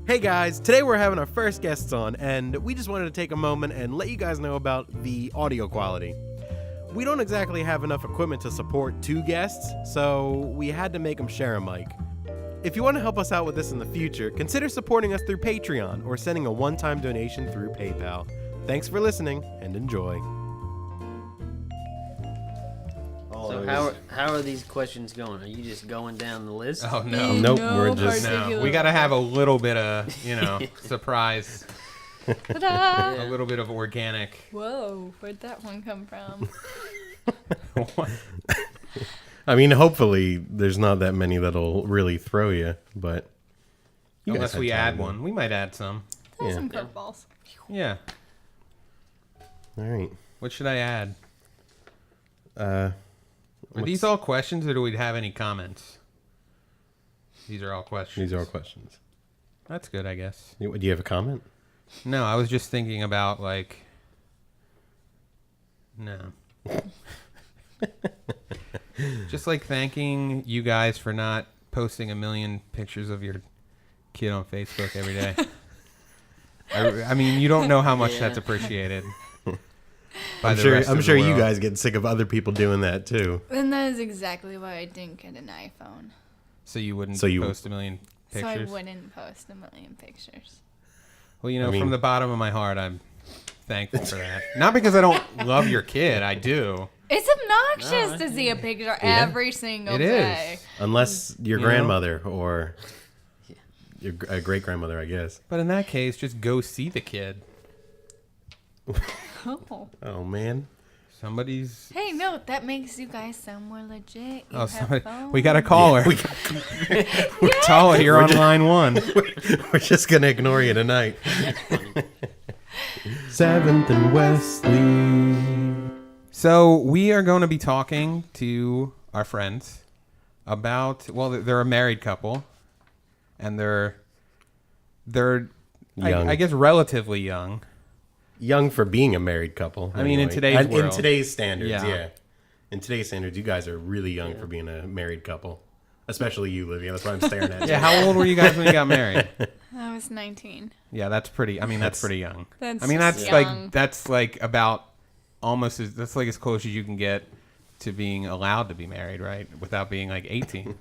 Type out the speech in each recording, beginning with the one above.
Hey guys, today we're having our first guests on, and we just wanted to take a moment and let you guys know about the audio quality. We don't exactly have enough equipment to support 2 guests, so we had to make them share a mic. If you want to help us out with this in the future, consider supporting us through Patreon or sending a one-time donation through PayPal. Thanks for listening, and enjoy. So how are these questions going? Are you just going down the list? Oh, no. Nope, No we're just... particular- No, we got to have a little bit of, surprise. Ta-da! A little bit of organic. Whoa, where'd that one come from? I mean, hopefully there's not that many that'll really throw you, but... Unless we add one. We might add some. There's some curveballs. Yeah. All right. What should I add? Are these all questions, or do we have any comments? These are all questions. These are all questions. That's good, I guess. Do you have a comment? No, I was just thinking about, no. Just thanking you guys for not posting 1 million pictures of your kid on Facebook every day. I mean, you don't know how much that's appreciated. I'm sure you guys get sick of other people doing that too. And that is exactly why I didn't get an iPhone. So you wouldn't post 1 million pictures? So I wouldn't post 1 million pictures. Well, from the bottom of my heart, I'm thankful for that. Not because I don't love your kid. I do. It's obnoxious to see a picture every single day. It is. Unless your grandmother or your great-grandmother, I guess. But in that case, just go see the kid. Oh, man. Somebody's... Hey, no, that makes you guys sound more legit. We got to call her. Call her. You're on line 1. We're just going to ignore you tonight. 7th and Wesley. So we are going to be talking to our friends about... they're a married couple. And they're young. I guess relatively young. Young for being a married couple. I mean, in today's world. In today's standards, Yeah. yeah. In today's standards, you guys are really young for being a married couple. Especially you, Olivia. That's why I'm staring at you. Yeah, how old were you guys when you got married? I was 19. Yeah, that's pretty... that's pretty young. That's young. That's about almost... That's as close as you can get to being allowed to be married, right? Without being 18.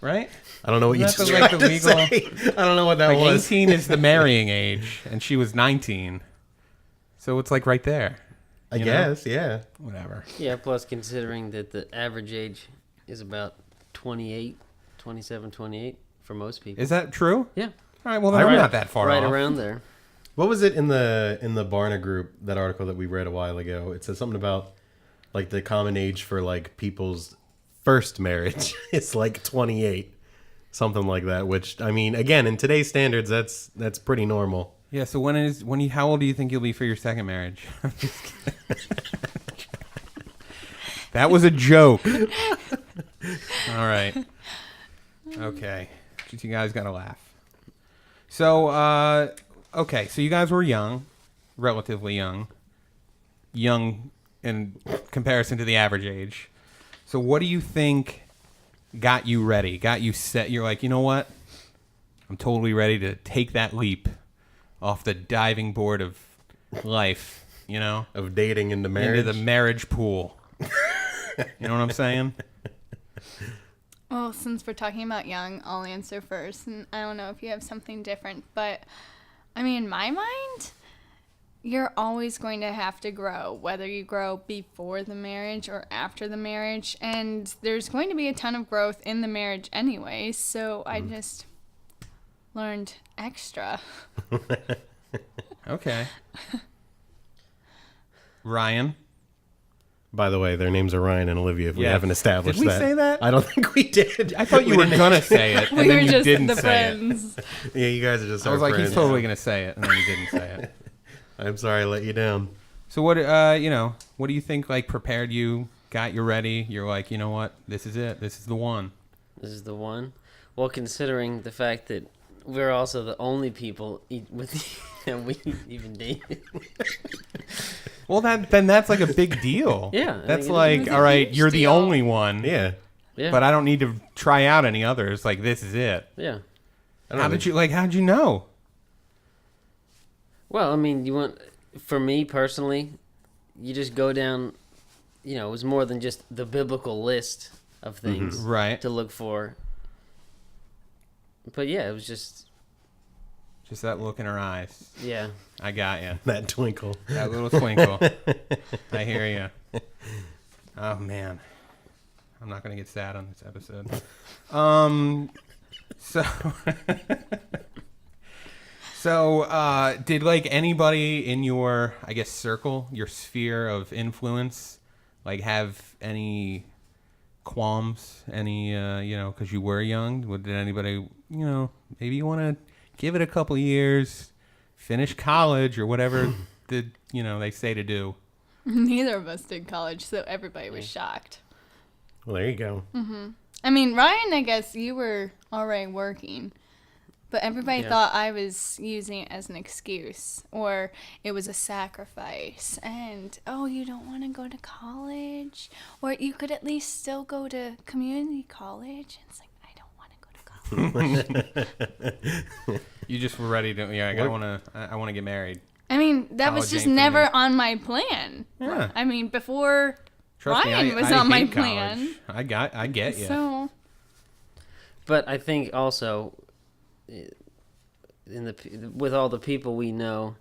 Right? I don't know what you just tried to say. I don't know what that was. 18 is the marrying age, and she was 19. So it's right there. I guess, yeah. Whatever. Yeah, plus considering that the average age is about 28, 27, 28 for most people. Is that true? Yeah. All right, well, then we're not that far off. Right around there. What was it in the Barna group, that article that we read a while ago? It said something about the common age for people's first marriage is 28. Something like that, which I mean, again, in today's standards that's pretty normal. Yeah, so how old do you think you'll be for your second marriage? I'm just kidding. That was a joke. All right. Okay. You guys got to laugh. So, okay. So you guys were young, relatively young. Young in comparison to the average age. So what do you think got you ready? Got you set? You're like, you know what? I'm totally ready to take that leap off the diving board of life, of dating into marriage. Into the marriage pool. You know what I'm saying? Well, since we're talking about young, I'll answer first. And I don't know if you have something different, but I mean, in my mind, you're always going to have to grow, whether you grow before the marriage or after the marriage. And there's going to be a ton of growth in the marriage anyway. So I just learned extra. Okay. Ryan? By the way, their names are Ryan and Olivia, if we haven't established that. Did we say that? I don't think we did. I thought you were going to say it, and We then were you just didn't the say friends. it. Yeah, you guys are just I our was like, friends. he's totally going to say it, and then you didn't say it. I'm sorry I let you down. So what, what do you think, prepared you, got you ready? You're like, you know what? This is it. This is the one. This is the one. Well, considering the fact that we're also the only people that we even dated. Well, then that's a big deal. Yeah. That's all right, you're the only one. Yeah. Yeah. But I don't need to try out any others. This is it. Yeah. How did you know? Well, I mean, for me personally, you just go down, it was more than just the biblical list of things Right. to look for. But yeah, it was just that look in her eyes. Yeah. I got you. That twinkle. That little twinkle. I hear you. Oh man, I'm not gonna get sad on this episode. So did like anybody in your, I guess, circle, your sphere of influence, like have any qualms, any, because you were young? Did anybody, maybe you want to give it a couple years, finish college or whatever they say to do? Neither of us did college, so everybody was shocked. Well, there you go. I mean, Ryan, I guess you were already working, but everybody thought I was using it as an excuse, or it was a sacrifice, and, you don't want to go to college, or you could at least still go to community college. And it's like, I don't want to go to college. You just were ready to, I want to get married. I mean, that was College just ain't for never me. on my plan. Yeah. I mean, before Trust me, Ryan was I on my hate plan. college. I get you. So, But I think also, with all the people we know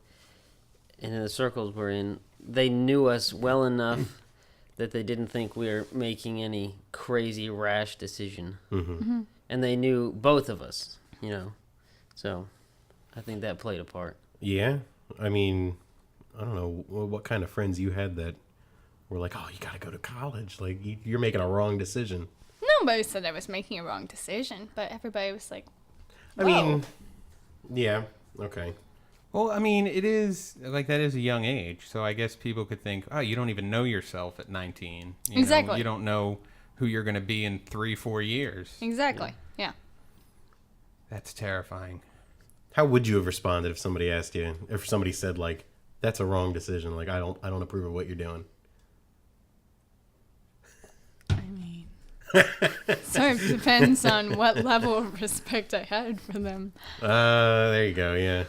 and in the circles we're in, they knew us well enough that they didn't think we were making any crazy rash decision. And they knew both of us, So I think that played a part. Yeah. I mean, I don't know what kind of friends you had that were like, oh, you got to go to college. Like, you're making a wrong decision. nobody said I was making a wrong decision, but everybody was like, I mean, yeah, okay. Well, I mean, it is, like, that is a young age. So I guess people could think, oh, you don't even know yourself at 19. Exactly. You don't know who you're going to be in 3-4 years. Exactly, yeah. That's terrifying. How would you have responded if somebody asked you, if somebody said, like, that's a wrong decision, like, I don't approve of what you're doing? I mean, sort of depends on what level of respect I had for them. There you go, yeah.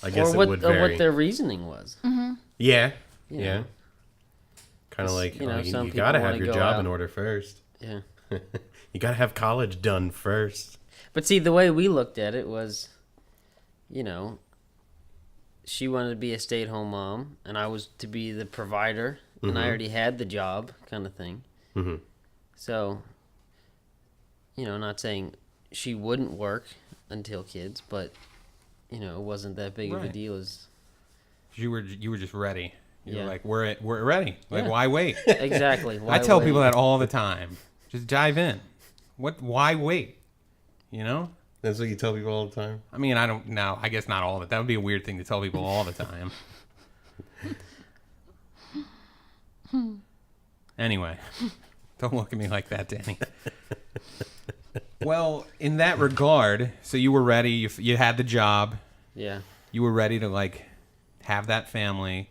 I guess or it would vary. Or what their reasoning was. Mm-hmm. Yeah, You yeah. know. Kind of like, you know, some you people got to have wanna your go job out. in order first. Yeah. You got to have college done first. But see, the way we looked at it was, you know, she wanted to be a stay-at-home mom, and I was to be the provider, and I already had the job, kind of thing. Mm-hmm. So, you know, not saying she wouldn't work until kids, but, you know, it wasn't that big of a Right. deal as... You were just ready. You Yeah. were like, we're ready. Like, Yeah. why wait? Exactly. I tell people that all the time. Just dive in. Why wait? You know? That's what you tell people all the time? I mean, I don't know. I guess not all of it. That would be a weird thing to tell people all the time. Anyway, don't look at me like that, Danny. Well, in that regard, so you were ready. You had the job. Yeah. You were ready to, like, have that family.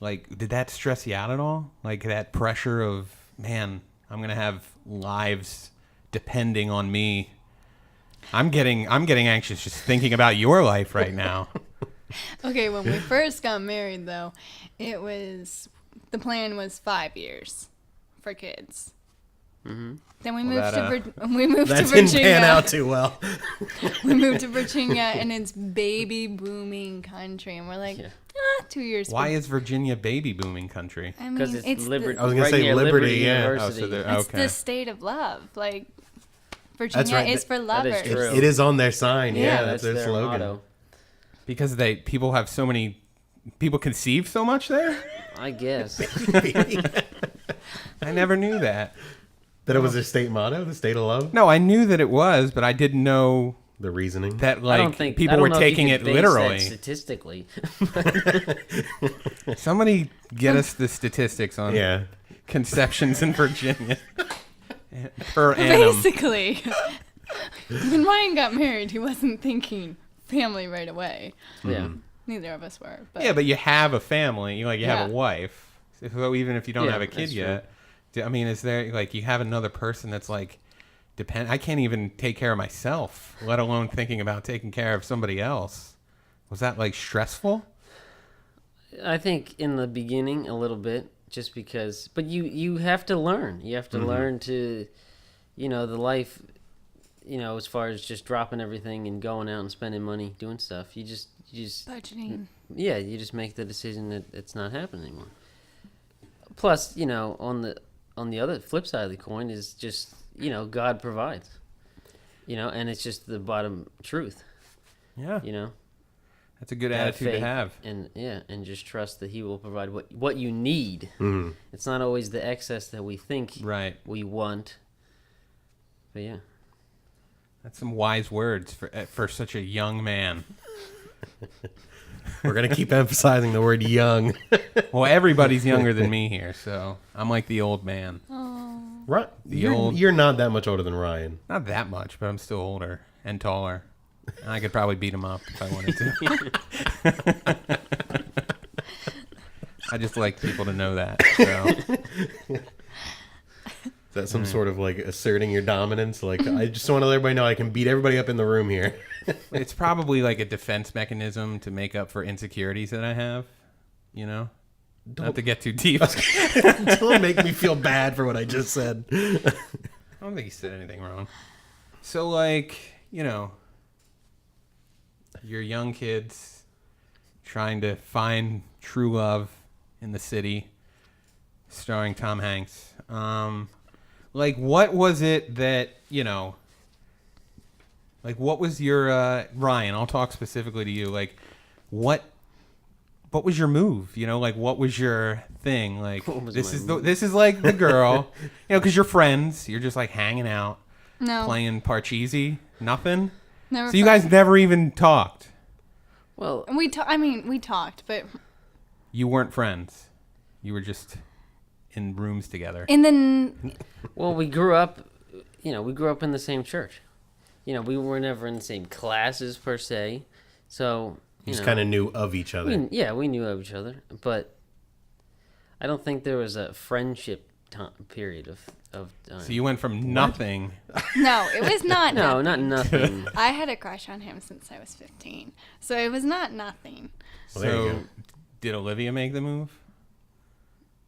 Like, did that stress you out at all? Like, that pressure of, man, I'm going to have lives depending on me. I'm getting anxious just thinking about your life right now. Okay, when we first got married, though, the plan was 5 years for kids. Mm-hmm. Then we Well, moved that, we moved That to didn't Virginia. pan out too well. We moved to Virginia, and it's baby booming country, and we're like, Yeah. 2 years. Why is Virginia baby booming country? I mean, Because it's Liberty. I was gonna say near Liberty, yeah. Oh, University. so it's okay. the state of love. Like, Virginia right. is for That lovers. is true. It is on their sign. Yeah, Yeah, that's their slogan. motto. Because people have so many, people conceive so much there? I guess. I never knew that. That it was their state motto, the state of love? No, I knew that it was, but I didn't know The reasoning? that, I like, don't think people I don't were know if you taking could it base literally. that statistically. Somebody get us the statistics on Yeah. conceptions in Virginia per annum. Basically, when Ryan got married, he wasn't thinking family right away. Yeah. Neither of us were. But Yeah, but you have a family. You have Yeah. a wife. So even if you don't Yeah, have a kid that's true. yet, I mean, is there, like, you have another person that's like I can't even take care of myself, let alone thinking about taking care of somebody else. Was that like stressful? I think in the beginning a little bit, just because. But you have to learn. You have to learn to, the life, as far as just dropping everything and going out and spending money doing stuff. You just Budgeting. Yeah, you just make the decision that it's not happening anymore. Plus, on the other flip side of the coin is just, God provides. And it's just the bottom truth. Yeah. That's a good Have attitude to faith have. And just trust that he will provide what you need. Mm-hmm. It's not always the excess that we think Right. we want. But yeah. That's some wise words for such a young man. We're going to keep emphasizing the word young. Well, everybody's younger than me here, so I'm like the old man. Right. old- You're not that much older than Ryan. Not that much, but I'm still older and taller. And I could probably beat him up if I wanted to. I just like people to know that. So. Is that some sort of like asserting your dominance? Like, I just want to let everybody know I can beat everybody up in the room here. It's probably like a defense mechanism to make up for insecurities that I have, Not to get too deep. Don't make me feel bad for what I just said. I don't think he said anything wrong. So, you're young kids trying to find true love in the city, starring Tom Hanks. What was it that, what was your, Ryan, I'll talk specifically to you, what was your move? What was your thing? This is like the girl, because you're friends. You're just like hanging out, playing Parcheesi, nothing. Never. So you guys never even talked. Well, we talked, but You weren't friends. You were just in rooms together. and then well, we grew up in the same church. We were never in the same classes per se. So, You just kind of knew of each other. we knew of each other, but I don't think there was a friendship period of time. So you went from nothing. no, it was not. No, nothing. not nothing. I had a crush on him since I was 15, so it was not nothing. Well, there you So go. did Olivia make the move?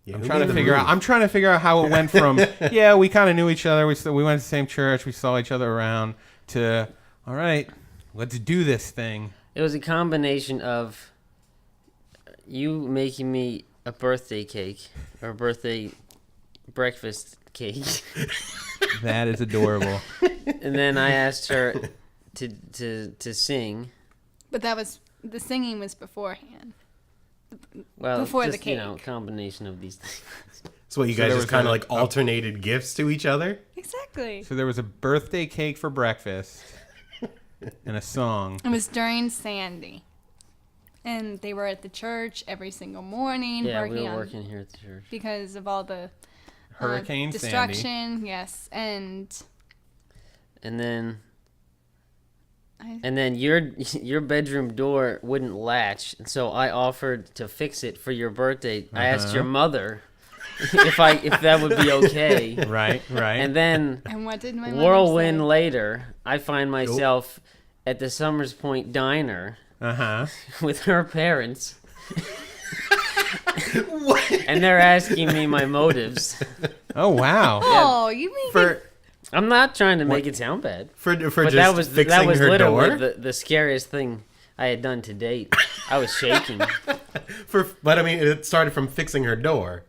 Yeah, I'm who trying made to the figure move? out. I'm trying to figure out how it went from we kind of knew each other. We went to the same church. We saw each other around. To all right, let's do this thing. It was a combination of you making me a birthday cake or a birthday breakfast cake, That is adorable. and then I asked her to sing. But the singing was beforehand. Well, Before the just, cake. combination of these things. So what, you So guys there just was kind a- of like alternated gifts to each other? Exactly. So there was a birthday cake for breakfast and a song. It was during Sandy, and they were at the church every single morning Yeah, working we were on working here at the church. because of all the Hurricane Sandy. destruction. Yes, and And then your bedroom door wouldn't latch, and so I offered to fix it for your birthday. I asked your mother if that would be okay. Right. And then and what did my mother whirlwind say? later, I find myself at the Summers Point Diner with her parents. And they're asking me my motives. Oh wow. Oh, you mean For I'm not trying to make it sound bad, for but just that was fixing her literally door? the scariest thing I had done to date. I was shaking. But I mean, it started from fixing her door.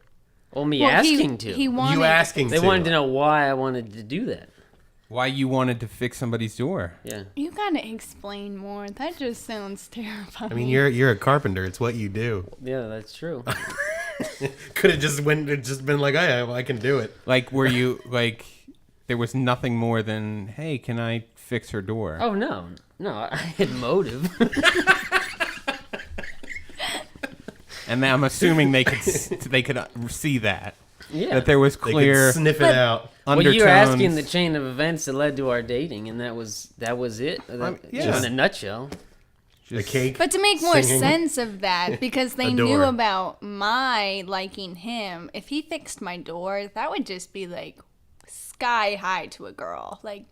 Well, me Well, asking to. He wanted. You asking They to. wanted to know why I wanted to do that. Why you wanted to fix somebody's door? Yeah. You gotta explain more. That just sounds terrifying. I mean, you're a carpenter. It's what you do. Yeah, that's true. Could have just been like, oh, I can do it. Like, were you like? There was nothing more than, hey, can I fix her door? Oh, no, I had motive. And I'm assuming they could see that. Yeah. That there was They clear could sniff it out. Well, undertones. you're asking the chain of events that led to our dating, and that was it. yeah. In a nutshell. The cake. But to make more Singing. sense of that, because they A knew door. about my liking him, if he fixed my door, that would just be like sky high to a girl, like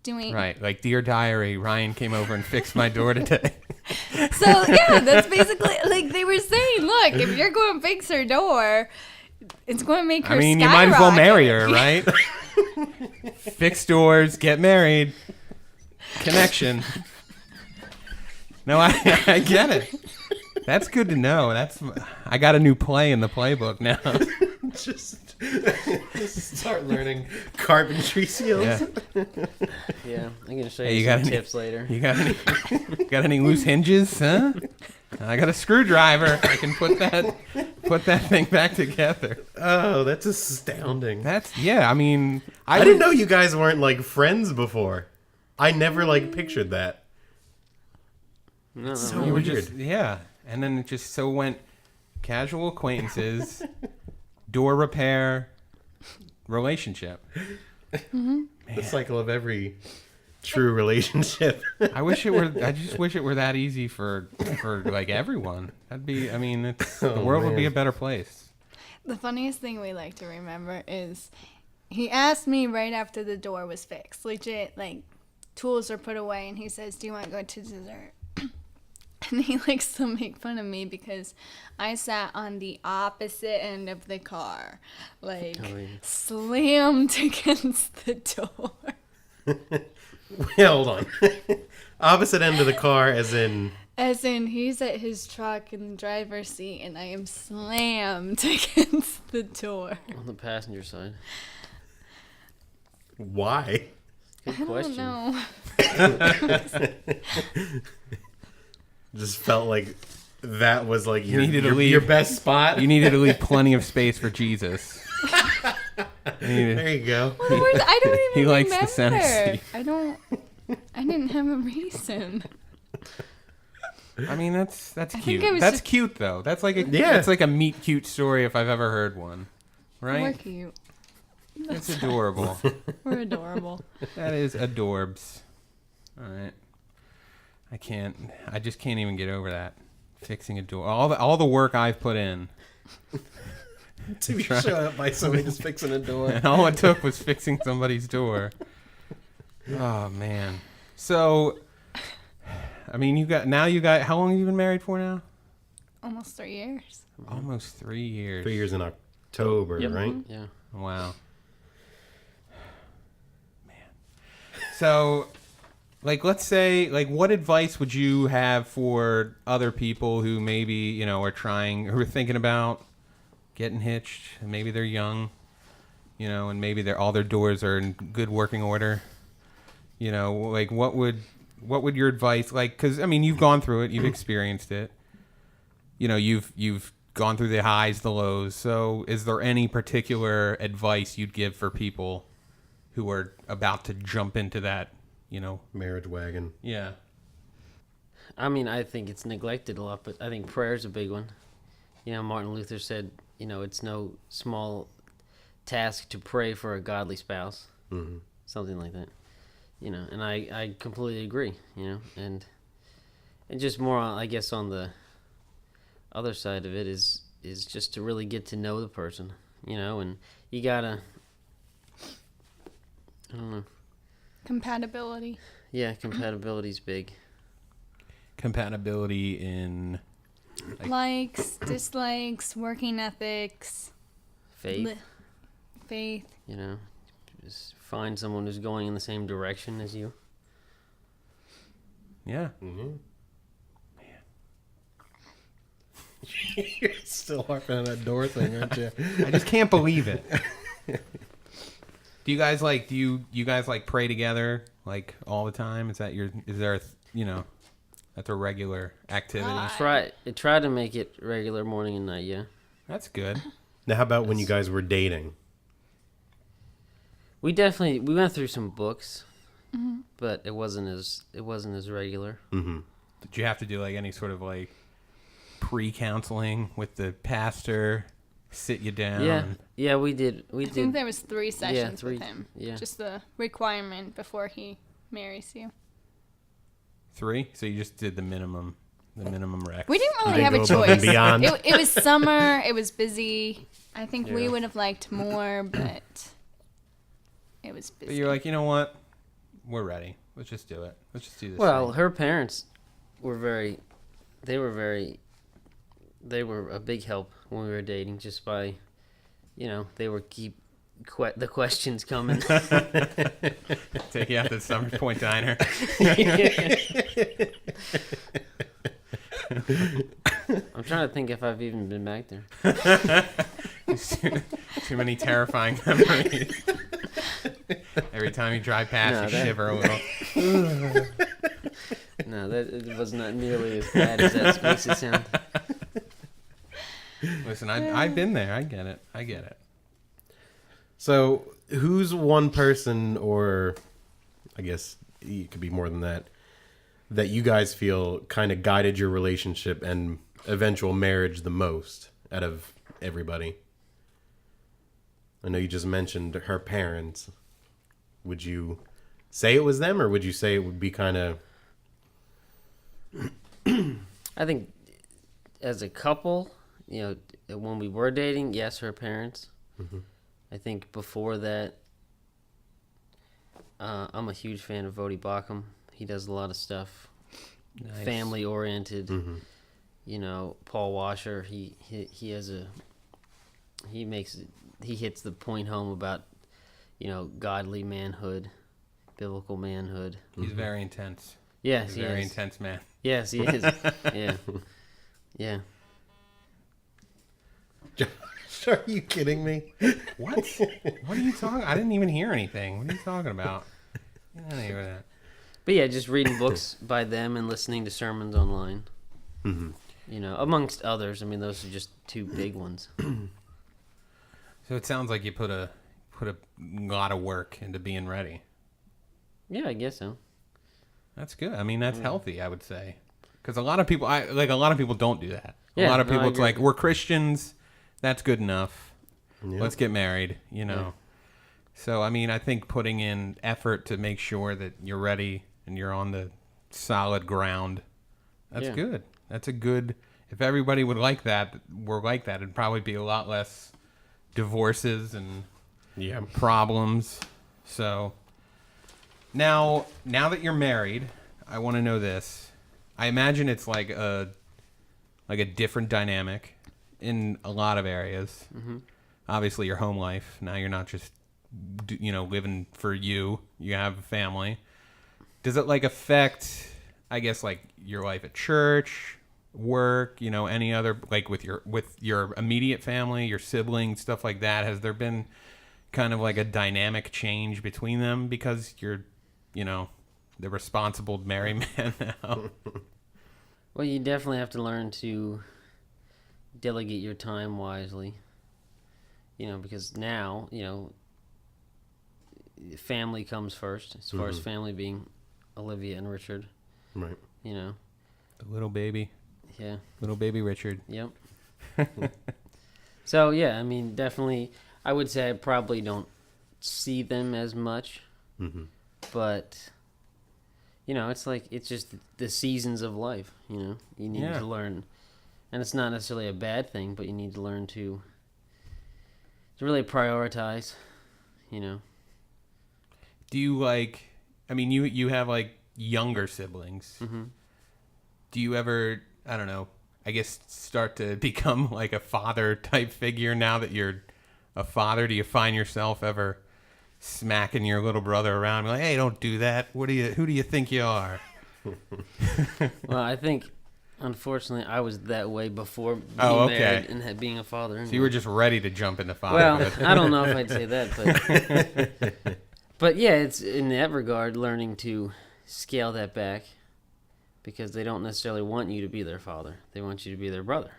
doing. Right, like Dear Diary, Ryan came over and fixed my door today. So yeah, that's basically like they were saying. Look, if you're going to fix her door, it's going to make her. I mean, you might as well marry her, right? skyrocket. Fix doors, get married, connection. No, I get it. That's good to know. I got a new play in the playbook now. Just start learning carpentry skills. Yeah, I'm gonna show Hey, you, you got some any- tips later. You got any loose hinges, huh? I got a screwdriver. I can put that thing back together. Oh, that's astounding. I mean, I didn't know you guys weren't like friends before. I never like pictured that. No, So we were weird. just and then it just so went casual acquaintances, door repair, relationship. The cycle of every true relationship. I just wish it were that easy for like everyone. The world would be a better place. The funniest thing we like to remember is he asked me right after the door was fixed. Legit, like, tools are put away, and he says, "Do you want to go to dessert?" And he likes to make fun of me because I sat on the opposite end of the car, like, slammed against the door. Hold on. Opposite end of the car, as in. As in, he's at his truck in the driver's seat, and I am slammed against the door. on the passenger side. Why? Good question. I don't know. Just felt like that was like needed to leave. your best spot. You needed to leave plenty of space for Jesus. There you go. I don't even He likes remember. the center seat. I didn't have a reason. I mean, that's think cute. it was That's just- cute though. That's like Yeah. that's like a meet cute story if I've ever heard one. We're Right? cute. It's adorable. We're adorable. That is adorbs. All right. I just can't even get over that. Fixing a door. All the work I've put in. To be showed up by somebody just fixing a door. And all it took was fixing somebody's door. Oh man. So I mean, you got how long have you been married for now? Almost 3 years. Almost 3 years. 3 years in October, Yep. right? Yeah. Wow. Man. So, like, let's say, like, what advice would you have for other people who maybe, who are thinking about getting hitched, and maybe they're young, and maybe all their doors are in good working order? Like, what would your advice, like, because, I mean, you've gone through it, you've experienced it, you've gone through the highs, the lows. So is there any particular advice you'd give for people who are about to jump into that, Marriage wagon. Yeah. I mean, I think it's neglected a lot, but I think prayer's a big one. Martin Luther said, it's no small task to pray for a godly spouse. Mm-hmm. Something like that. And I completely agree, and just more, I guess, on the other side of it is just to really get to know the person, and you gotta, I don't know. Compatibility. Yeah, compatibility's big. Compatibility in... Likes, dislikes, working ethics. Faith, Faith. just find someone who's going in the same direction as you. Yeah. Mm-hmm. You're still harping on that door thing, aren't you? I just can't believe it. Do you guys pray together like all the time? Is there that's a regular activity? Try to make it regular morning and night. Yeah. That's good. Now, how about when you guys were dating? We went through some books, but it wasn't as regular. Mm-hmm. Did you have to do like any sort of like pre-counseling with the pastor, sit you down? Yeah, we did. I think there was 3 sessions 3, with him. yeah. Just the requirement before he marries you. 3? So you just did the minimum rec. We didn't really didn't have a go above and choice. beyond. It was summer. It was busy. I think we Yeah. would have liked more, but it was busy. But you're like, you know what? We're ready. Let's just do it. Let's just do this. Well, thing. her parents were they were a big help when we were dating, just by, they were keep the questions coming. Take you out to the Summer Point Diner. I'm trying to think if I've even been back there. Too many terrifying memories. Every time you drive past, you shiver a little. No, it was not nearly as bad as that makes it sound. Listen, I've been there. I get it. So, who's one person, or I guess it could be more than that, that you guys feel kind of guided your relationship and eventual marriage the most out of everybody? I know you just mentioned her parents. Would you say it was them, or would you say it would be kind of... I think as a couple, when we were dating, yes, her parents. Mm-hmm. I think before that, I'm a huge fan of Vody Bacham. He does a lot of stuff, Nice. family oriented. Mm-hmm. Paul Washer. He hits the point home about, godly manhood, biblical manhood. He's very intense. Yes, He's he a very is. intense man. Yes, he is. Yeah, yeah. Are you kidding me? What? What are you talking? I didn't even hear anything. What are you talking about? I didn't hear that. But yeah, just reading books by them and listening to sermons online. Mm-hmm. Amongst others. I mean, those are just two big ones. So it sounds like you put a lot of work into being ready. Yeah, I guess so. That's good. I mean, that's healthy, I would say. Because a lot of people, don't do that. A Yeah, lot of no, I people, it's agree. like, we're Christians. That's good enough. Yeah. Let's get married, Yeah. So, I mean, I think putting in effort to make sure that you're ready and you're on the solid ground, that's Yeah. good. That's a good, if everybody would like that, were like that, it'd probably be a lot less divorces and Yeah. problems. So, now that you're married, I want to know this. I imagine it's like a different dynamic in a lot of areas. Mm-hmm. Obviously, your home life. Now you're not just, living for you. You have a family. Does it affect, I guess, your life at church, work? Any other with your immediate family, your siblings, stuff like that? Has there been kind of a dynamic change between them because you're, the responsible married man now? Well, you definitely have to learn to delegate your time wisely. Because now, family comes first, as far as family being Olivia and Richard. Right. The little baby Richard. Yep. So, yeah, I mean, definitely, I would say I probably don't see them as much. Mm-hmm. But, it's just the seasons of life, You need Yeah. to learn. And it's not necessarily a bad thing, but you need to learn to really prioritize, Do you you have younger siblings. Mm-hmm. Do you ever, I don't know, I guess start to become a father type figure now that you're a father? Do you find yourself ever smacking your little brother around, hey, don't do that? Who do you think you are? Well, I think, unfortunately, I was that way before being okay. married and being a father. So you were just ready to jump into Well, fatherhood. I don't know if I'd say that, but yeah, it's in that regard learning to scale that back, because they don't necessarily want you to be their father; they want you to be their brother.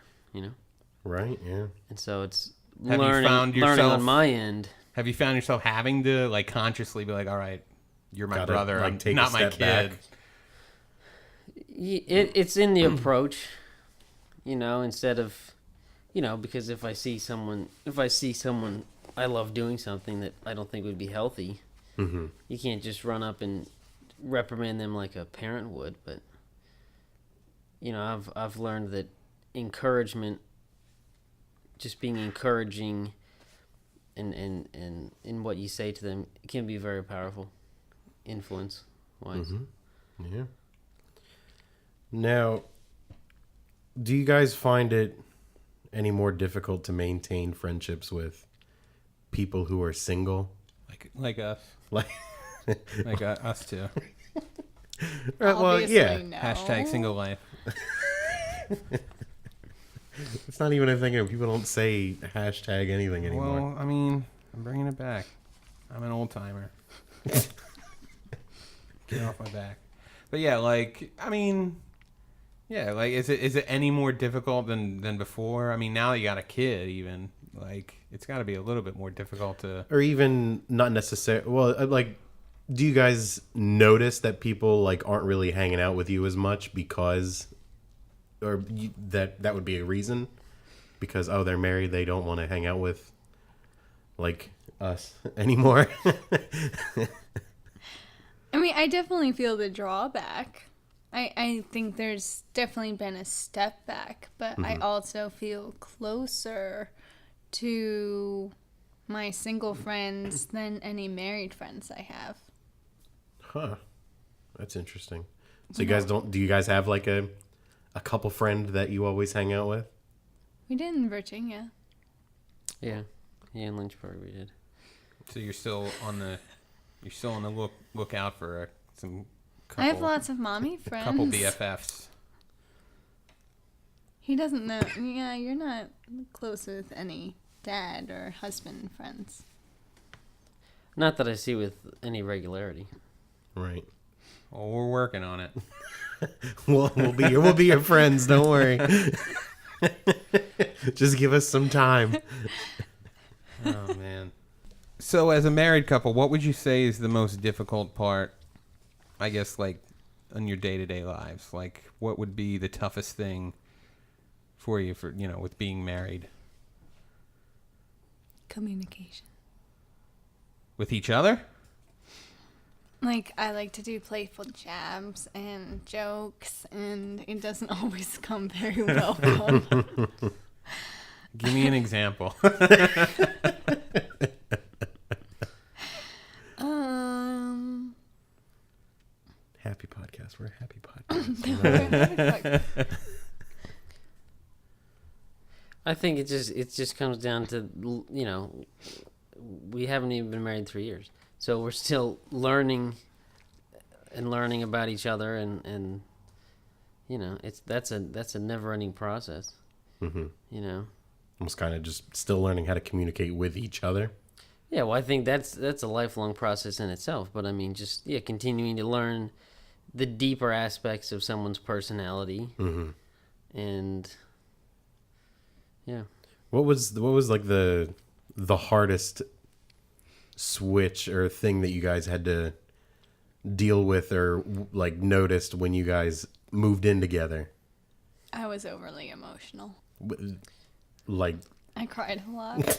Right. Yeah. And so it's Have you found learning yourself- on my end. Have you found yourself having to consciously be all right, you're my Gotta, brother, I'm take a not my step kid? back. It's in the approach, instead of, because if I see someone I love doing something that I don't think would be healthy, Mm-hmm. you can't just run up and reprimand them like a parent would. But, I've learned that encouragement, just being encouraging and in what you say to them can be very powerful, influence wise. Yeah. Now, do you guys find it any more difficult to maintain friendships with people who are single? Like us. Like, Like us too. well, yeah. No. Hashtag single life. It's not even a thing. People don't say hashtag anything anymore. Well, I mean, I'm bringing it back. I'm an old timer. Get off my back. But yeah, like, I mean, yeah, like, is it any more difficult than before? I mean, now you got a kid, even like, it's got to be a little bit more difficult to. Or even not necessarily. Well, like, do you guys notice that people like aren't really hanging out with you as much because, or that would be a reason? Because they're married, they don't want to hang out with like us anymore. I mean, I definitely feel the drawback. I think there's definitely been a step back, but I also feel closer to my single friends than any married friends I have. Huh. That's interesting. So you guys do you guys have like a couple friend that you always hang out with? We did in Virginia. Yeah, in Lynchburg we did. So you're still on the lookout for some. Couple, I have lots of mommy friends. Couple BFFs. He doesn't know. Yeah, you're not close with any dad or husband friends. Not that I see with any regularity. Right. Well, we're working on it. We'll be your friends. Don't worry. Just give us some time. Oh man. So as a married couple, what would you say is the most difficult part, I guess, like, in your day-to-day lives? Like, what would be the toughest thing for you with being married? Communication. With each other? Like, I like to do playful jabs and jokes, and it doesn't always come very welcome. Give me an example. Happy podcast. We're a happy podcast. I think it just comes down to, we haven't even been married 3 years, so we're still learning about each other, and that's a never-ending process. Mm-hmm. Almost kind of just still learning how to communicate with each other. Yeah, well, I think that's a lifelong process in itself. But I mean, continuing to learn the deeper aspects of someone's personality, and yeah. What was like the hardest switch or thing that you guys had to deal with or like noticed when you guys moved in together? I was overly emotional. Like, I cried a lot.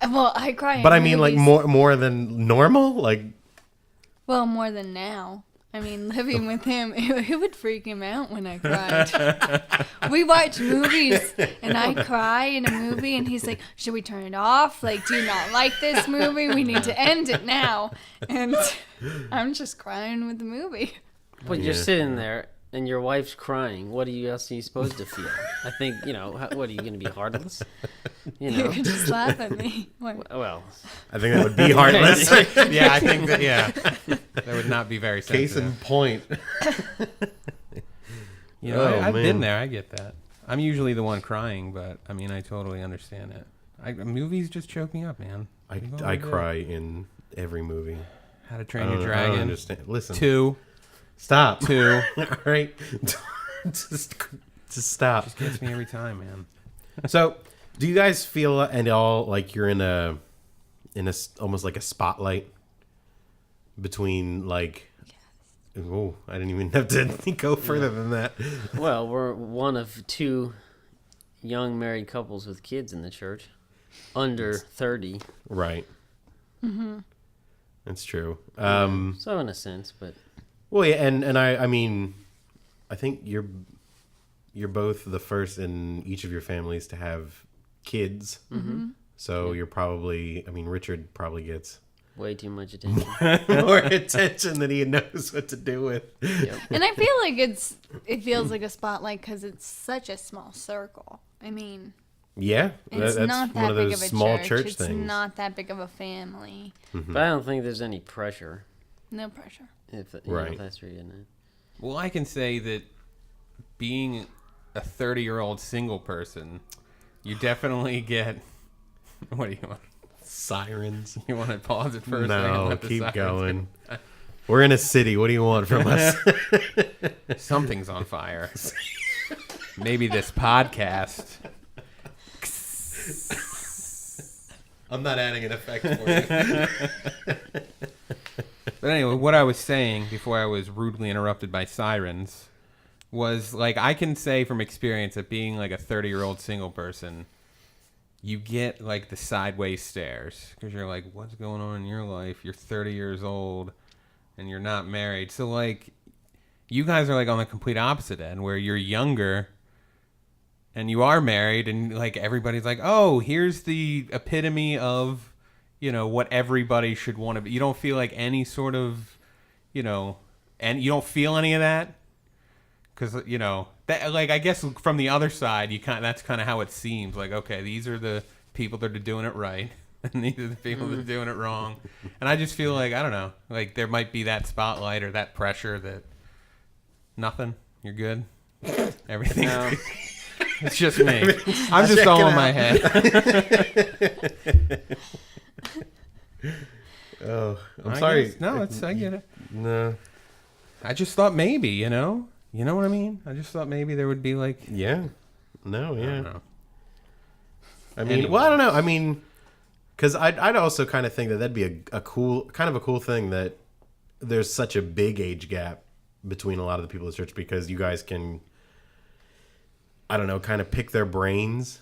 Well, I cry. But I mean, like more than normal, like. Well, more than now. I mean, living with him, it would freak him out when I cried. We watch movies, and I cry in a movie, and he's like, should we turn it off? Like, do you not like this movie? We need to end it now. And I'm just crying with the movie. But you're sitting there, and your wife's crying. What else are you supposed to feel? I think, what, are you going to be heartless? You could just laugh at me. Well, I think that would be heartless. Yeah, I think that would not be very sensitive. Case in point. I've been there. I get that. I'm usually the one crying, but I mean, I totally understand it. Movies just choke me up, man. I cry in every movie. How to Train Your Dragon. I don't understand. Listen. 2. Stop. 2. All right. Just stop. Just gets me every time, man. So, do you guys feel at all like you're in a almost like a spotlight between like? Yes. Oh, I didn't even have to go further than that. Well, we're one of 2 young married couples with kids in the church, under 30. Right. Mm-hmm. That's true. So in a sense, but. Well, yeah, and I mean, I think you're both the first in each of your families to have kids. Mm-hmm. So you're probably, I mean, Richard probably gets way too much attention. more attention than he knows what to do with. Yep. And I feel like it feels like a spotlight because it's such a small circle. I mean, Yeah, it's that's not one that of big those of a small church. It's things. not that big of a family. But I don't think there's any pressure. No pressure. If Right. if that's where you're getting at. Well, I can say that being a 30-year-old single person, you definitely get. What do you want? Sirens. You want to pause it for a second? No, Let the keep sirens- going. We're in a city. What do you want from us? Something's on fire. Maybe this podcast. I'm not adding an effect for you. But anyway, what I was saying before I was rudely interrupted by sirens was, like, I can say from experience that being like a 30-year-old single person, you get like the sideways stares because you're like, what's going on in your life? You're 30 years old and you're not married. So like, you guys are like on the complete opposite end where you're younger and you are married and like everybody's like, oh, here's the epitome of, you know, what everybody should want to be. You don't feel like any sort of, you know, and you don't feel any of that because, you know, that, like, I guess from the other side, that's kind of how it seems. Like, okay, these are the people that are doing it right, and these are the people that are doing it wrong. And I just feel like, I don't know, like there might be that spotlight or that pressure that nothing, you're good, everything. No. It's just me. I'm just all in my head. Oh, I'm sorry. No, I get it. No. I just thought maybe, you know what I mean? I just thought maybe there would be like, Yeah. No, I yeah. don't know. I mean, Anyway. well, I don't know. I mean, because I'd also kind of think that that'd be a cool thing that there's such a big age gap between a lot of the people at church because you guys can, I don't know, kind of pick their brains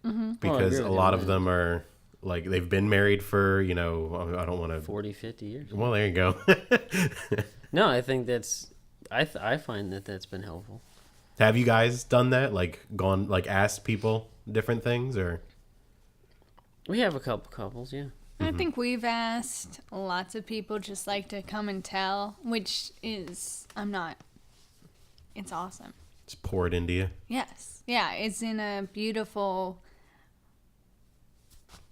because agree a with lot you, of man. them are like they've been married for, you know, I don't want to. 40, 50 years. Well, there you go. No, I think that's. I find that's been helpful. Have you guys done that? Like gone, like asked people different things, or? We have a couple couples, yeah. I think we've asked lots of people just like to come and tell, which is, it's awesome. Just pour it into you. Yes. Yeah, it's in a beautiful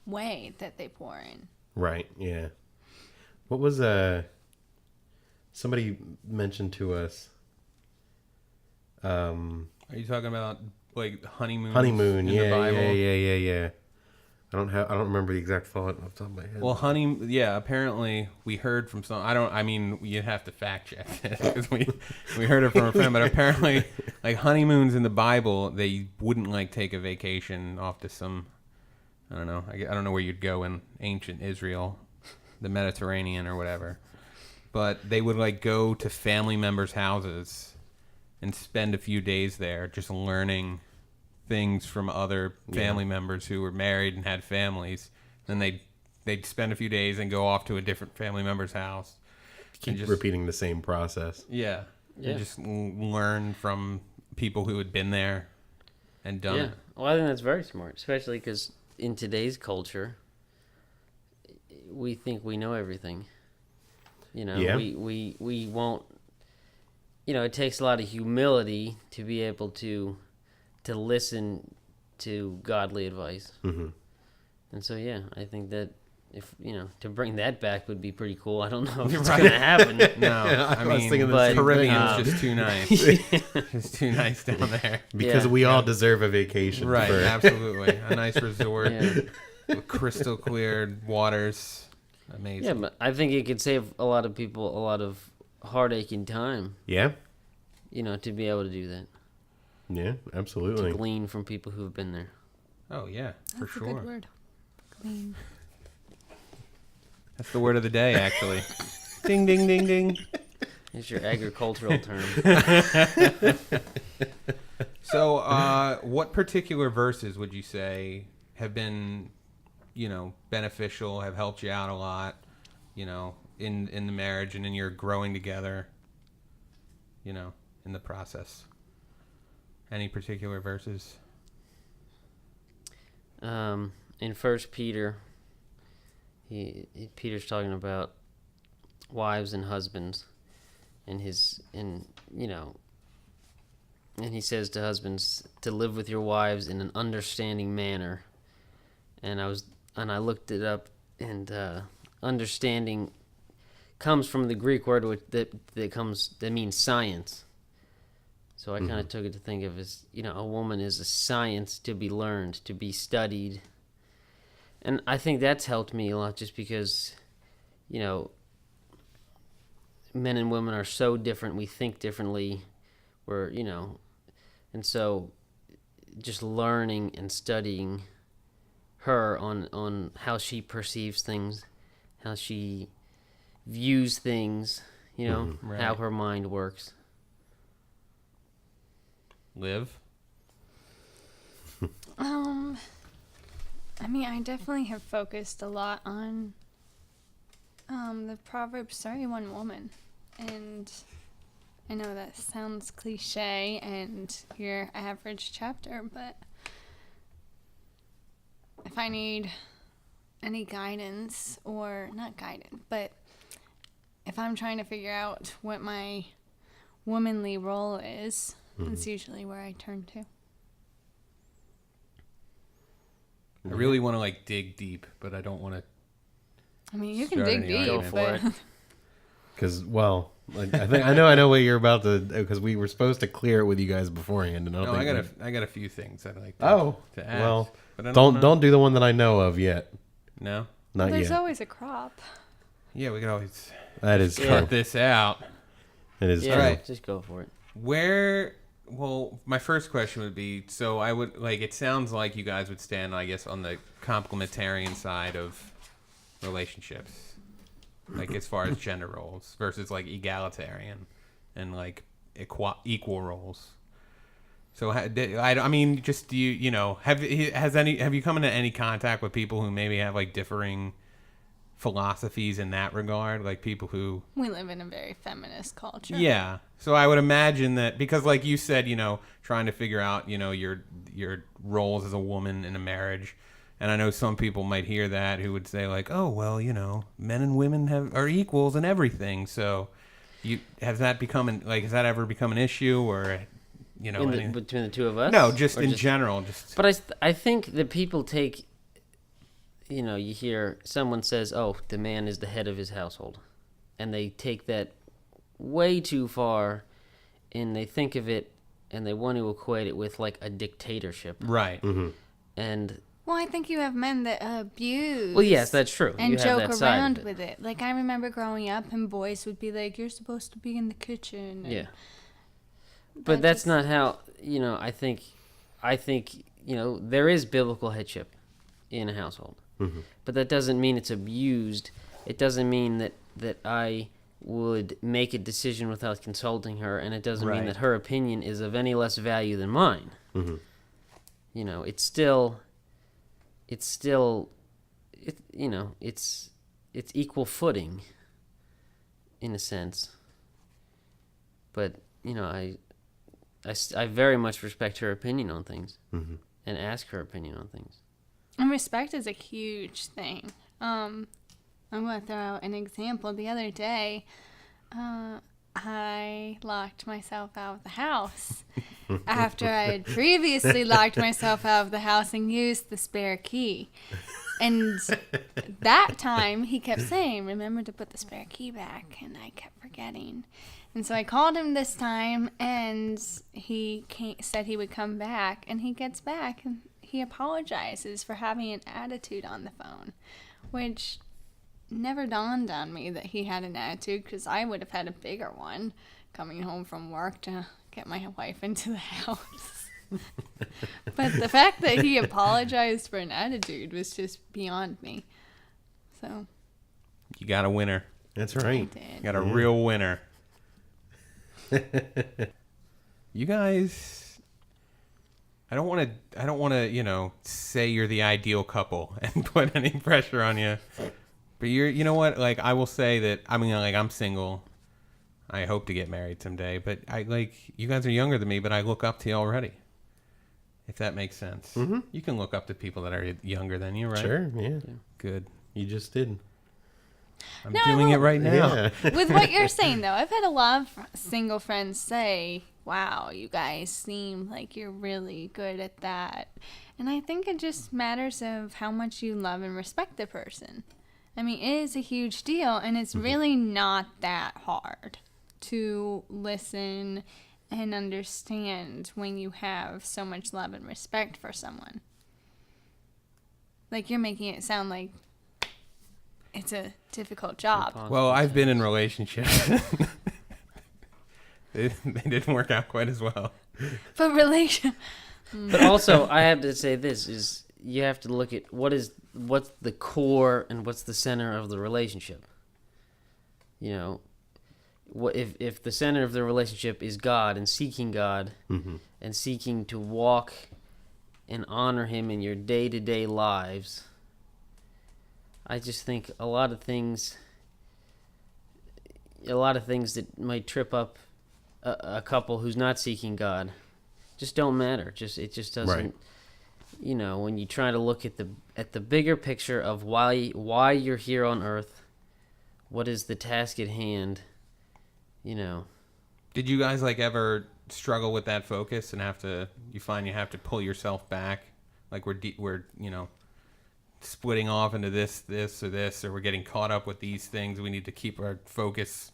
way that they pour in. Right. Yeah. What was somebody mentioned to us? Are you talking about like honeymoon? Honeymoon. in Yeah. the Bible? Yeah. I don't remember the exact thought off the top of my head. Well, apparently we heard from some. You'd have to fact check it because we heard it from a friend. But apparently, like honeymoons in the Bible, they wouldn't like take a vacation off to some. I don't know. I don't know where you'd go in ancient Israel, the Mediterranean or whatever. But they would like go to family members' houses and spend a few days there, just learning things from other family members who were married and had families. Then they'd spend a few days and go off to a different family member's house. Keep repeating the same process. Yeah. Yeah. And just learn from people who had been there and done Yeah. it. Well, I think that's very smart, especially because in today's culture, we think we know everything. You know, Yeah. we won't. You know, it takes a lot of humility to be able to listen to godly advice. Mm-hmm. And so, yeah, I think that if to bring that back would be pretty cool. I don't know if You're it's right. gonna happen. No, I I was mean, thinking the but- same Caribbean's thing. just too nice. It's too nice down there. Because Yeah. we all deserve a vacation. Right, for- absolutely. A nice resort Yeah. with crystal clear waters. Amazing. Yeah, but I think it could save a lot of people a lot of heartache and time. Yeah. To be able to do that, Yeah. to Absolutely. glean from people who've been there. Oh, yeah, for That's a sure. good word. Clean. That's the word of the day, actually. Ding, ding, ding, ding. It's your agricultural term. So, what particular verses would you say have been, beneficial, have helped you out a lot, in the marriage and in your growing together, in the process? Any particular verses? in First Peter, Peter's talking about wives and husbands, and and he says to husbands to live with your wives in an understanding manner. And I looked it up, and understanding comes from the Greek word that means science. So I kind of took it to think of as, a woman is a science to be learned, to be studied. And I think that's helped me a lot, just because, men and women are so different. We think differently. And so just learning and studying her on how she perceives things, how she views things, Right. how her mind works. Liv? I definitely have focused a lot on the Proverbs 31 woman. And I know that sounds cliche and your average chapter, but if I need any guidance, or not guidance, but if I'm trying to figure out what my womanly role is, that's usually where I turn to. I really want to dig deep, but I don't want to. You can Start dig any deep, Go for but it. Because, I know what you're about to, because we were supposed to clear it with you guys beforehand, and I got a few things I'd like to ask. well, but I don't do the one that I know of yet. No? Not there's yet. always a crop. Yeah, we could always That is Yeah. cut this out. It is Yeah, true. Alright. just go for it. Well, my first question would be, so I would, it sounds like you guys would stand, I guess, on the complementarian side of relationships. As far as gender roles versus, egalitarian and, equal roles. So, have you come into any contact with people who maybe have, differing philosophies in that regard? People who... We live in a very feminist culture. Yeah. So I would imagine that, because like you said, trying to figure out, your roles as a woman in a marriage. And I know some people might hear that who would say oh, well, men and women are equals in everything. So has that ever become an issue, or, Between the two of us? No, just Or in general. But I think that people take, you hear someone says, oh, the man is the head of his household. And they take that way too far, and they think of it, and they want to equate it with, a dictatorship. Right. Mm-hmm. And... Well, I think you have men that abuse. Well, yes, that's true. And you have joke that side around of it. with it. I remember growing up, and boys would be like, "You're supposed to be in the kitchen." And Yeah. But that's not how, I think, there is biblical headship in a household. Mm-hmm. But that doesn't mean it's abused. It doesn't mean that I would make a decision without consulting her, and it doesn't mean Right. that her opinion is of any less value than mine. Mm-hmm. It's still it's equal footing in a sense. But, I very much respect her opinion on things, Mm-hmm. and ask her opinion on things. And respect is a huge thing. I'm going to throw out an example. The other day, I locked myself out of the house after I had previously locked myself out of the house and used the spare key. And that time, he kept saying, remember to put the spare key back, and I kept forgetting. And so I called him this time, and he said he would come back, and he gets back, and he apologizes for having an attitude on the phone, which never dawned on me that he had an attitude, because I would have had a bigger one coming home from work to get my wife into the house. But the fact that he apologized for an attitude was just beyond me. So You got a winner. That's I right. did. You got a real winner. You guys, I don't want to, say you're the ideal couple and put any pressure on you. But you know what? I will say that, I'm single. I hope to get married someday. But you guys are younger than me, but I look up to you already. if that makes sense. Mhm. You can look up to people that are younger than you, right? Sure, yeah. Good. You just did. I'm No, I doing it won't. right now. Yeah. With what you're saying, though, I've had a lot of single friends say, wow, you guys seem like you're really good at that. And I think it just matters of how much you love and respect the person. I mean, it is a huge deal, and it's really not that hard to listen and understand when you have so much love and respect for someone. Like, you're making it sound like it's a difficult job. Well, I've been in relationships. they didn't work out quite as well. But But also, I have to say this is you have to look at what's the core and what's the center of the relationship. You know, what if the center of the relationship is God and seeking God and seeking to walk and honor Him in your day-to-day lives. I just think a lot of things that might trip up a couple who's not seeking God just don't matter. It just doesn't. Right. You know, when you try to look at the bigger picture of why you're here on Earth, what is the task at hand, you know. Did you guys ever struggle with that focus and have to pull yourself back, like we're splitting off into this or this, or we're getting caught up with these things? We need to keep our focus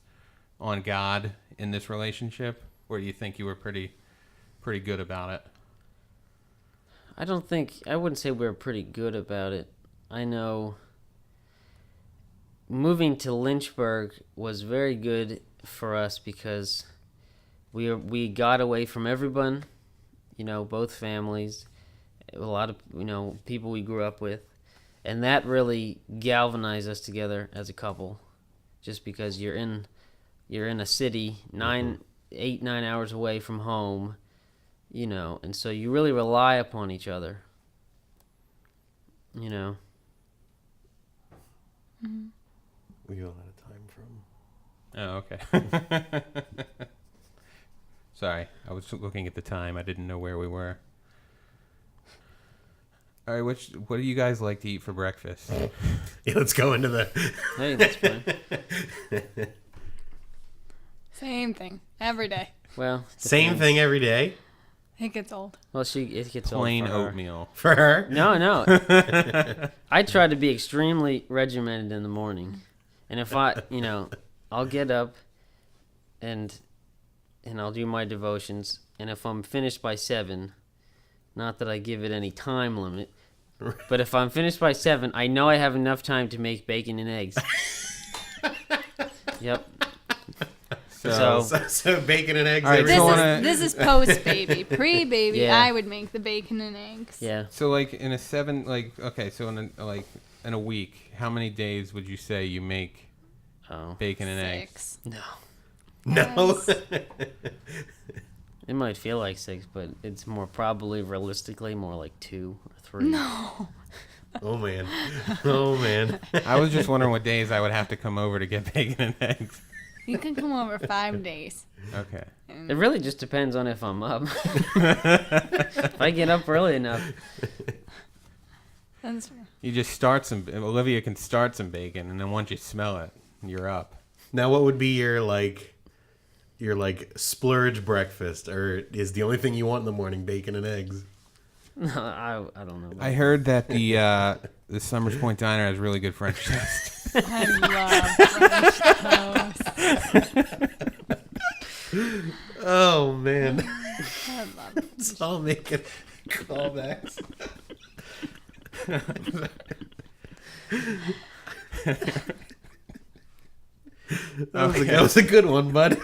on God in this relationship, or do you think you were pretty good about it? I wouldn't say we were pretty good about it. I know moving to Lynchburg was very good for us because we got away from everyone, both families, a lot of, people we grew up with, and that really galvanized us together as a couple, just because you're in a city 9 hours away from home, and so you really rely upon each other, We got out of time from. Oh, okay. Sorry, I was looking at the time. I didn't know where we were. All right, what do you guys like to eat for breakfast? Yeah, let's go into the. Hey, that's fine. Same thing every day. Well, Same depends. thing every day It gets old. Well, it gets old Plain for her. oatmeal. for her. No. I try to be extremely regimented in the morning, and if I'll get up, and I'll do my devotions, and if I'm finished by 7, not that I give it any time limit, but if I'm finished by 7, I know I have enough time to make bacon and eggs. Yep. So bacon and eggs. All right, every so day. This is post baby. Pre baby, Yeah. I would make the bacon and eggs. Yeah. So in a 7, so in a week, how many days would you say you make Oh. bacon and eggs? 6. No. No. It might feel like 6, but it's realistically more like 2 or 3. No. Oh man. Oh man. I was just wondering what days I would have to come over to get bacon and eggs. You can come over 5 days. Okay. It really just depends on if I'm up. If I get up early enough. That's You just Olivia can start some bacon, and then once you smell it, you're up. Now, what would be your splurge breakfast, or is the only thing you want in the morning bacon and eggs? No, I don't know. I heard that the Summers Point Diner has really good French toast. I love French toast. Oh man. I love it. It's all making callbacks. That was a good one, bud.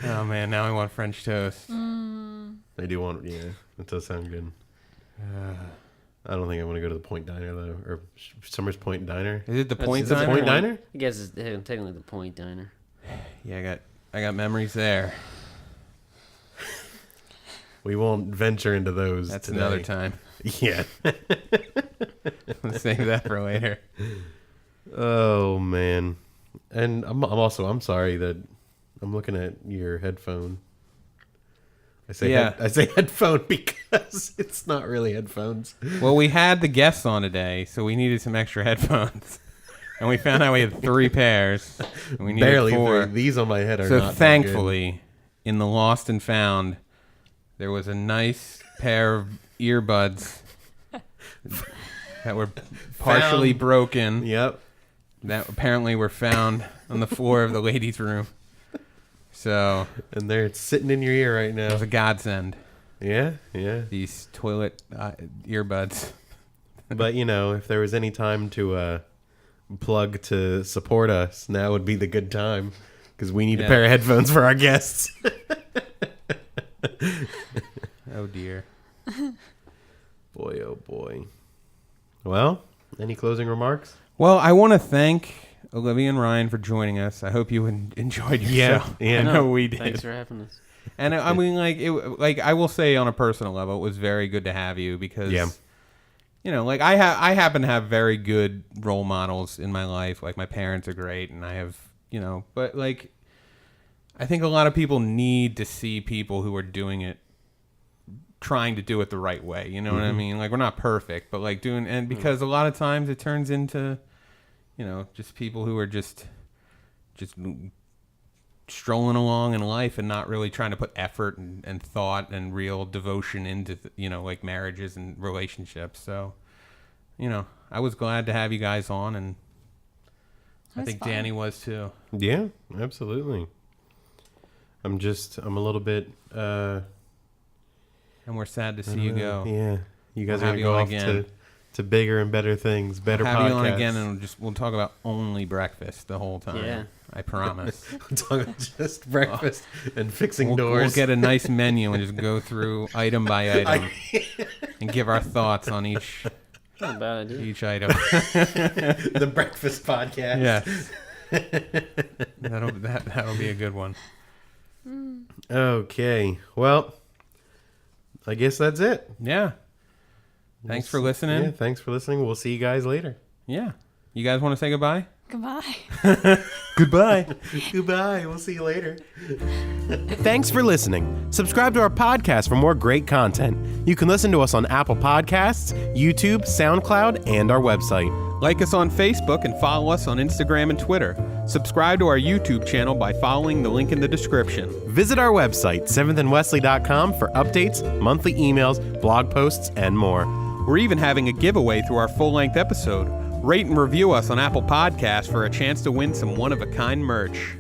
Oh man, now I want French toast. I do want, yeah, that does sound good. I don't think I want to go to the Point Diner though, or Summers Point Diner. Is it the That's- Point Is it the Diner? Point Diner? I guess it's technically the Point Diner. Yeah, I got memories there. We won't venture into those. That's today. another time. Yeah. Let's save that for later. Oh man, and I'm sorry that I'm looking at your headphone. I say headphone because it's not really headphones. Well, we had the guests on today, so we needed some extra headphones. And we found out we had 3 pairs. And we needed Barely 4. 3. These on my head are So not thankfully, in the lost and found, there was a nice pair of earbuds that were partially broken. That good. Yep. That apparently were found on the floor of the ladies' room. So And they're sitting in your ear right it now. was a godsend. Yeah. These toilet earbuds. But, if there was any time to plug to support us, now would be the good time. Because we need a pair of headphones for our guests. Oh, dear. Boy, oh boy. Well, any closing remarks? Well, I want to thank Olivia and Ryan for joining us. I hope you enjoyed your show. Yeah. I know we did. Thanks for having us. And I mean, I will say on a personal level, it was very good to have you because, I happen to have very good role models in my life. Like my parents are great, and I have, but I think a lot of people need to see people who are doing it, trying to do it the right way. You know what I mean? Like we're not perfect, but because a lot of times it turns into, just people who are just strolling along in life and not really trying to put effort and thought and real devotion into marriages and relationships. So I was glad to have you guys on, and I think fun. Danny was too. Yeah, absolutely. I'm a little bit And we're sad to see you go. Yeah. You guys We'll are have going to you go on off again. to bigger and better things, better Have podcasts. you on again, and we'll talk about only breakfast the whole time. Yeah. I promise. We'll talk about just breakfast and fixing We'll doors. get a nice menu and just go through item by item and give our thoughts on each Not a bad idea. item. the breakfast podcast. Yes. That'll be a good one. Okay. Well, I guess that's it. Yeah. Thanks for listening. Yeah, thanks for listening. We'll see you guys later. Yeah. You guys want to say goodbye? Goodbye. Goodbye. Goodbye. We'll see you later. Thanks for listening. Subscribe to our podcast for more great content. You can listen to us on Apple Podcasts, YouTube, SoundCloud, and our website. Like us on Facebook and follow us on Instagram and Twitter. Subscribe to our YouTube channel by following the link in the description. Visit our website, 7thandwesley.com, for updates, monthly emails, blog posts, and more. We're even having a giveaway through our full-length episode. Rate and review us on Apple Podcasts for a chance to win some one-of-a-kind merch.